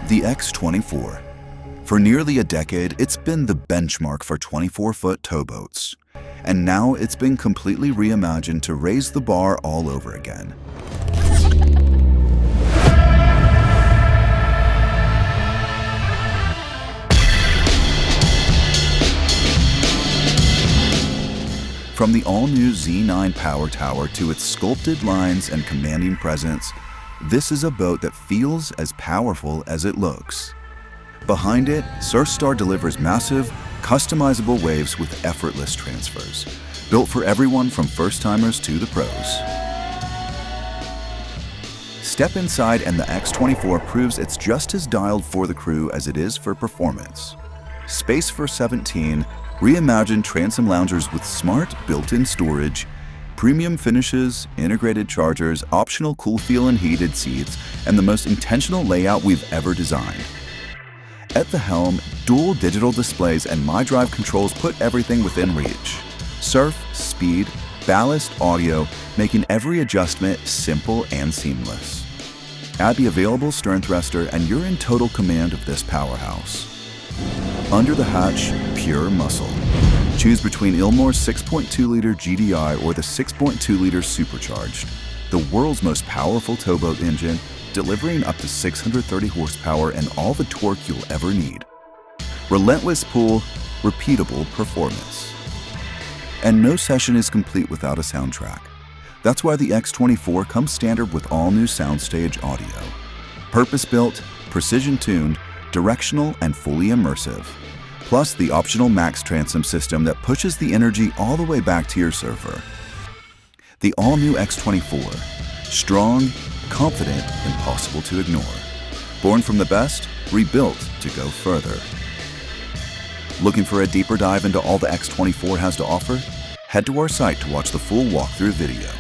The X24. For nearly a decade, it's been the benchmark for 24-foot towboats. And now it's been completely reimagined to raise the bar all over again. From the all-new Z9 power tower to its sculpted lines and commanding presence, this is a boat that feels as powerful as it looks. Behind it, Surfstar delivers massive, customizable waves with effortless transfers, built for everyone from first-timers to the pros. Step inside and the X24 proves it's just as dialed for the crew as it is for performance. Space for 17, reimagined transom loungers with smart built-in storage, premium finishes, integrated chargers, optional cool feel and heated seats, and the most intentional layout we've ever designed. At the helm, dual digital displays and MyDrive controls put everything within reach. Surf, speed, ballast, audio, making every adjustment simple and seamless. Add the available stern thruster and you're in total command of this powerhouse. Under the hatch, pure muscle. Choose between Ilmore's 6.2-liter GDI or the 6.2-liter supercharged, the world's most powerful towboat engine, delivering up to 630 horsepower and all the torque you'll ever need. Relentless pull, repeatable performance. And no session is complete without a soundtrack. That's why the X24 comes standard with all new soundstage audio. Purpose-built, precision-tuned, directional, and fully immersive. Plus the optional Max Transom system that pushes the energy all the way back to your surfer. The all-new X24. Strong, confident, impossible to ignore. Born from the best, rebuilt to go further. Looking for a deeper dive into all the X24 has to offer? Head to our site to watch the full walkthrough video.